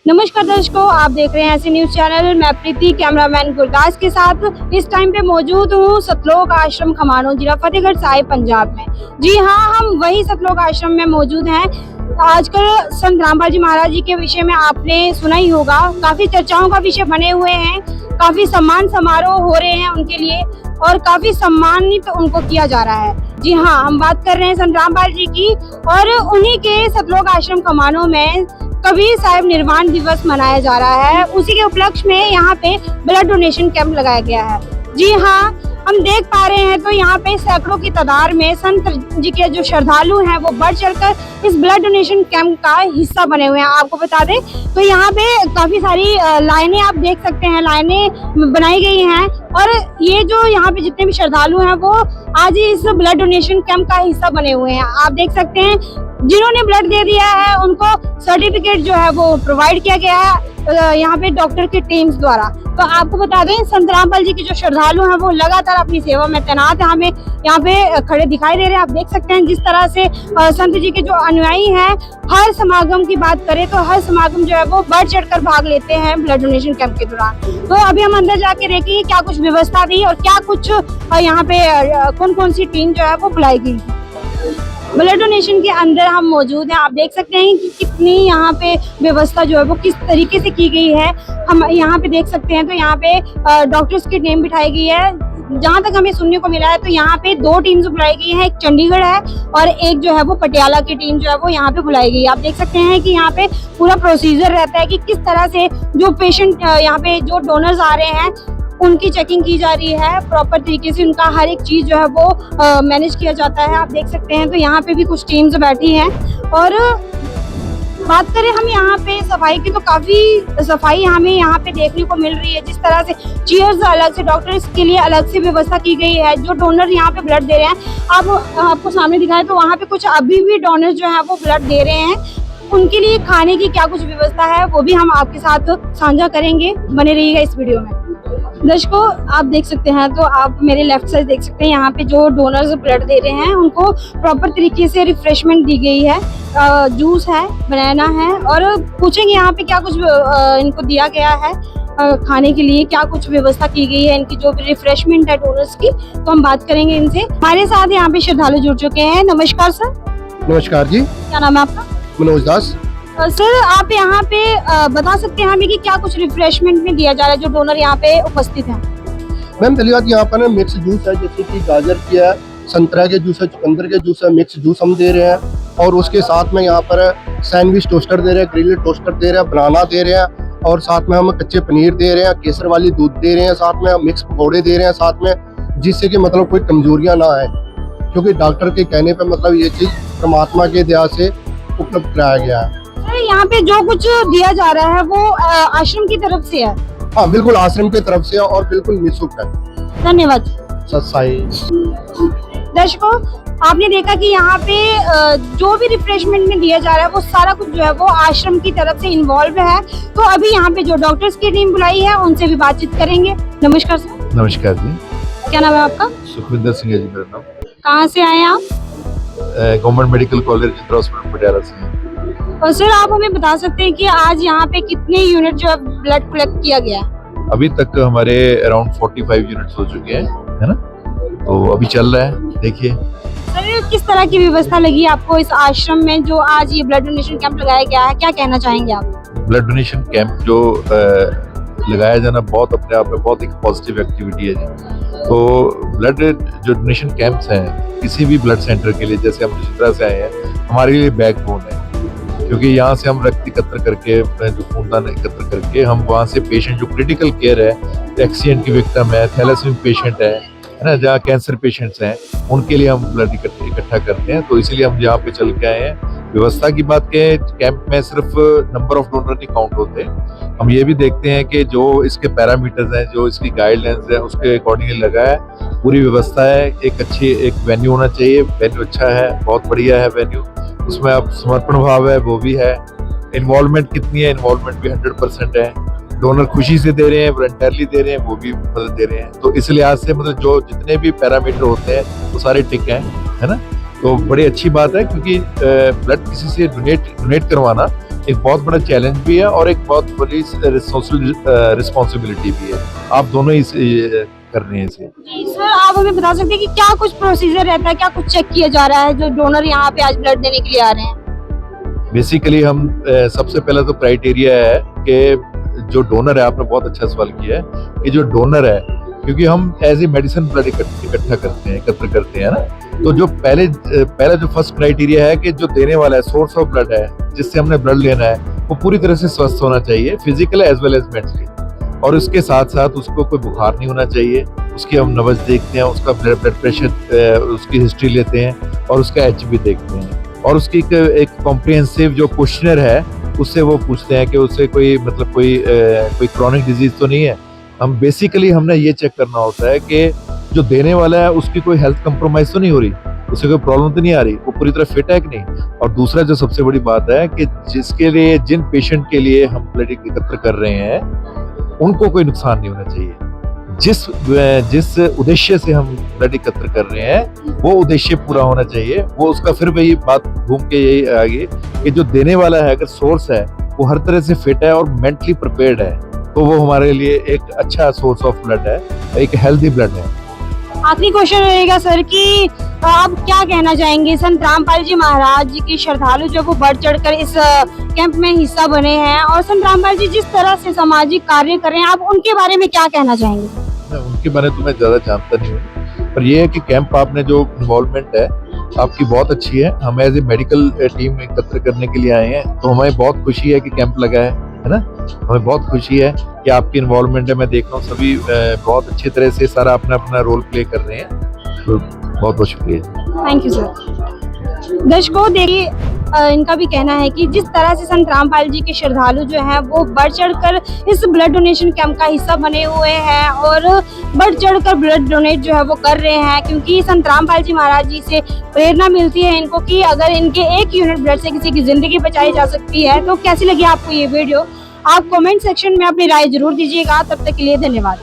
नमस्कार दर्शकों, आप देख रहे हैं ऐसे न्यूज चैनल। मैं प्रीति कैमरामैन गुरदास के साथ इस टाइम पे मौजूद हूँ सतलोक आश्रम खमानों, जिला फतेहगढ़ साहिब, पंजाब में। जी हाँ, हम वही सतलोक आश्रम में मौजूद हैं। आजकल संत रामपाल जी महाराज जी के विषय में आपने सुना ही होगा, काफी चर्चाओं का विषय बने हुए हैं, काफी सम्मान समारोह हो रहे हैं उनके लिए और काफी सम्मानित उनको किया जा रहा है। जी हाँ, हम बात कर रहे हैं संत रामपाल जी की और उन्हीं के सतलोक आश्रम खमानों में कबीर साहिब निर्वाण दिवस मनाया जा रहा है। उसी के उपलक्ष्य में यहाँ पे ब्लड डोनेशन कैंप लगाया गया है। जी हाँ, हम देख पा रहे हैं तो यहाँ पे सैकड़ों की तादाद में संत जी के जो श्रद्धालु हैं वो बढ़ चढ़कर इस ब्लड डोनेशन कैंप का हिस्सा बने हुए हैं। आपको बता दें तो यहाँ पे काफी सारी लाइनें आप देख सकते हैं, लाइनें बनाई गई हैं और ये जो यहाँ पे जितने भी श्रद्धालु हैं वो आज ही इस ब्लड डोनेशन कैंप का हिस्सा बने हुए हैं। आप देख सकते हैं जिन्होंने ब्लड दे दिया है उनको सर्टिफिकेट जो है वो प्रोवाइड किया गया है यहाँ पे डॉक्टर की टीम्स द्वारा। तो आपको बता दें संत रामपाल जी के जो श्रद्धालु हैं वो लगातार अपनी सेवा में तैनात है, हमें यहाँ पे खड़े दिखाई दे रहे हैं। आप देख सकते हैं जिस तरह से संत जी के जो अनुयायी हैं हर समागम की बात करें तो हर समागम जो है वो बढ़ चढ़कर भाग लेते हैं ब्लड डोनेशन कैंप के दौरान। तो अभी हम अंदर जाके देखेंगे क्या कुछ व्यवस्था थी और क्या कुछ यहाँ पे कौन कौन सी टीम जो है वो बुलाई गई। ब्लड डोनेशन के अंदर हम मौजूद हैं। आप देख सकते हैं कि कितनी यहाँ पे व्यवस्था जो है वो किस तरीके से की गई है। हम यहाँ पे देख सकते हैं तो यहाँ पे डॉक्टर्स की टीम बिठाई गई है। जहाँ तक हमें सुनने को मिला है तो यहाँ पे दो टीम्स बुलाई गई है, एक चंडीगढ़ है और एक जो है वो पटियाला की टीम जो है वो यहाँ पे बुलाई गई है। आप देख सकते हैं कि यहाँ पे पूरा प्रोसीजर रहता है कि किस तरह से जो पेशेंट यहाँ पे जो डोनर्स आ रहे हैं उनकी चेकिंग की जा रही है, प्रॉपर तरीके से उनका हर एक चीज जो है वो मैनेज किया जाता है। आप देख सकते हैं तो यहाँ पे भी कुछ टीम्स बैठी हैं और बात करें हम यहाँ पे सफाई की तो काफी सफाई हमें यहाँ पे देखने को मिल रही है। जिस तरह से चेयर्स अलग से डॉक्टर्स के लिए अलग से व्यवस्था की गई है। जो डोनर यहाँ पे ब्लड दे रहे हैं आपको सामने दिखाएं तो वहाँ पे कुछ अभी भी डोनर जो है वो ब्लड दे रहे हैं। उनके लिए खाने की क्या कुछ व्यवस्था है वो भी हम आपके साथ साझा करेंगे, बने रहिएगा इस वीडियो में। दर्शकों आप देख सकते हैं तो आप मेरे लेफ्ट साइड देख सकते हैं यहाँ पे जो डोनर्स ब्लड दे रहे हैं उनको प्रॉपर तरीके से रिफ्रेशमेंट दी गई है। जूस है, बनाना है और पूछेंगे यहाँ पे क्या कुछ इनको दिया गया है खाने के लिए, क्या कुछ व्यवस्था की गई है इनकी जो रिफ्रेशमेंट है डोनर्स की, तो हम बात करेंगे इनसे। हमारे साथ यहाँ पे श्रद्धालु जुड़ चुके हैं। नमस्कार सर। नमस्कार जी। क्या नाम है आपका? मनोज दास। सर आप यहाँ पे बता सकते हैं हमें कि क्या कुछ रिफ्रेशमेंट में दिया जा रहा है जो डोनर यहाँ पे उपस्थित हैं? मैम पहली बात यहाँ पर मिक्स जूस है, जैसे कि गाजर की है, संतरा के जूस है, चुकंदर के जूस है, मिक्स जूस हम दे रहे हैं और उसके साथ में यहाँ पर सैंडविच टोस्टर दे रहे हैं, ग्रिल्ड टोस्टर दे रहे हैं, बनाना दे रहे हैं और साथ में हम कच्चे पनीर दे रहे हैं, केसर वाली दूध दे रहे हैं, साथ में मिक्स पकौड़े दे रहे हैं साथ में, जिससे कि मतलब कोई कमजोरियाँ ना आए, क्योंकि डॉक्टर के कहने पर मतलब ये चीज़ परमात्मा के दया से उपलब्ध कराया गया है। यहाँ पे जो कुछ दिया जा रहा है वो आश्रम की तरफ से है? हाँ बिल्कुल आश्रम की तरफ से और बिल्कुल निःशुल्क है। धन्यवाद। सत्साई। दर्शकों आपने देखा कि यहाँ पे जो भी रिफ्रेशमेंट में दिया जा रहा है वो सारा कुछ जो है वो आश्रम की तरफ से इन्वॉल्व है। तो अभी यहाँ पे जो डॉक्टर्स की टीम बुलाई है उनसे भी बातचीत करेंगे। नमस्कार सर। नमस्कार जी। क्या नाम है आपका? सुखविंदर सिंह है जी मेरा नाम। कहाँ से आए हैं आप? Government medical college hospital Patiala से। और सर आप हमें बता सकते हैं कि आज यहाँ पे कितने यूनिट जो है ब्लड कलेक्ट किया गया है? अभी तक हमारे अराउंड 45 यूनिट्स हो चुके हैं, है ना, तो अभी चल रहा है। देखिए सर किस तरह की व्यवस्था लगी आपको इस आश्रम में जो आज ये ब्लड डोनेशन कैंप लगाया गया है, क्या कहना चाहेंगे आप? ब्लड डोनेशन कैंप जो लगाया जाना बहुत अपने आप में बहुत एक पॉजिटिव एक्टिविटी है जी। तो ब्लड जो डोनेशन कैंप्स हैं किसी भी ब्लड सेंटर के लिए, जैसे हम जिस तरह से आए हैं, हमारे लिए बैकबोन है, क्योंकि यहाँ से हम रक्त एकत्र करके जो खूनदान एकत्र करके हम वहाँ से पेशेंट जो क्रिटिकल केयर है, एक्सीडेंट की विक्टिम है, थैलेसीमिया पेशेंट है ना, जहाँ कैंसर पेशेंट्स हैं, उनके लिए हम ब्लड इकट्ठा करते हैं। तो इसीलिए हम यहाँ पे चल के आए हैं। व्यवस्था की बात करें, कैंप में सिर्फ नंबर ऑफ डोनर नहीं काउंट होते, हम ये भी देखते हैं कि जो इसके पैरामीटर्स हैं, जो इसकी गाइडलाइंस है, उसके अकॉर्डिंगली लगा है। पूरी व्यवस्था है। एक वेन्यू होना चाहिए, वेन्यू अच्छा है, बहुत बढ़िया है वेन्यू, उसमें अब समर्पण भाव है वो भी है। इन्वॉल्वमेंट कितनी है? इन्वॉल्वमेंट भी 100% है। डोनर खुशी से दे रहे हैं, वॉलंटियरली दे रहे हैं, वो भी मदद दे रहे हैं। तो इस लिहाज से मतलब जो जितने भी पैरामीटर होते हैं वो सारे टिक हैं, है ना। तो बड़ी अच्छी बात है, क्योंकि ब्लड किसी से डोनेट करवाना एक बहुत बड़ा चैलेंज भी है और एक बहुत बड़ी रिस्पॉन्सिबिलिटी भी है। आप दोनों ही कर रहे हैं इसे। जी सर, आप हमें बता सकते हैं कि क्या कुछ प्रोसीजर रहता है, क्या कुछ चेक किया जा रहा है जो डोनर यहाँ पे आज ब्लड देने के लिए आ रहे हैं? बेसिकली हम सबसे पहला तो क्राइटेरिया है कि जो डोनर है, आपने बहुत अच्छा सवाल किया है कि जो डोनर है, क्योंकि हम एज ए मेडिसिन ब्लड इकट्ठा करते हैं, एकत्र करते हैं ना, तो जो पहला जो फर्स्ट क्राइटेरिया है कि जो देने वाला है, सोर्स ऑफ ब्लड है जिससे हमने ब्लड लेना है, वो पूरी तरह से स्वस्थ होना चाहिए, physical as well as mentally. और उसके साथ साथ उसको कोई बुखार नहीं होना चाहिए, उसकी हम नब्ज देखते हैं, उसका ब्लड प्रेशर, उसकी हिस्ट्री लेते हैं और उसका HB देखते हैं, और उसकी एक कॉम्प्रिहेंसिव जो क्वेश्चनर है उससे वो पूछते हैं कि उससे कोई मतलब कोई क्रॉनिक डिजीज तो नहीं है। हम बेसिकली हमने ये चेक करना होता है कि जो देने वाला है उसकी कोई हेल्थ कंप्रोमाइज तो नहीं हो रही, उसे कोई प्रॉब्लम तो नहीं आ रही, वो पूरी तरह फिट है कि नहीं। और दूसरा जो सबसे बड़ी बात है कि जिन पेशेंट के लिए हम ब्लड एकत्र कर रहे हैं उनको कोई नुकसान नहीं होना चाहिए। जिस उद्देश्य से हम ब्लड एकत्र कर रहे हैं वो उद्देश्य पूरा होना चाहिए। वो उसका फिर वही बात घूम के यही आगे कि जो देने वाला है, अगर सोर्स है वो हर तरह से फिट है और मेंटली प्रिपेयर्ड है, तो वो हमारे लिए एक अच्छा सोर्स ऑफ ब्लड है, एक हेल्दी ब्लड है। आखिरी क्वेश्चन रहेगा सर कि आप क्या कहना चाहेंगे, संत रामपाल जी महाराज जी के श्रद्धालु जो वो बढ़ चढ़कर इस कैंप में हिस्सा बने हैं, और संत रामपाल जी जिस तरह से सामाजिक कार्य कर रहे हैं, आप उनके बारे में क्या कहना चाहेंगे? उनके बारे में तो मैं ज्यादा जानता नहीं हूँ, पर ये है कि कैंप आपने जो इन्वॉल्वमेंट है आपकी बहुत अच्छी है। हम एज ए मेडिकल टीम एकत्र करने के लिए आए हैं, तो हमें बहुत खुशी है कि कैंप लगा है ना। हमें बहुत खुशी है कि आपकी इन्वॉल्वमेंट है। मैं देख रहा हूँ सभी बहुत अच्छी तरह से सारा अपना अपना रोल प्ले कर रहे हैं, तो बहुत बहुत शुक्रिया। Thank you sir. दर्शकों, देखिए इनका भी कहना है कि जिस तरह से संत रामपाल जी के श्रद्धालु जो हैं वो बढ़ चढ़कर इस ब्लड डोनेशन कैंप का हिस्सा बने हुए हैं और बढ़ चढ़कर ब्लड डोनेट जो है वो कर रहे हैं, क्योंकि संत रामपाल जी महाराज जी से प्रेरणा मिलती है इनको कि अगर इनके 1 यूनिट ब्लड से किसी की जिंदगी बचाई जा सकती है। तो कैसी लगी आपको ये वीडियो? आप कमेंट सेक्शन में अपनी राय जरूर दीजिएगा। तब तक के लिए धन्यवाद।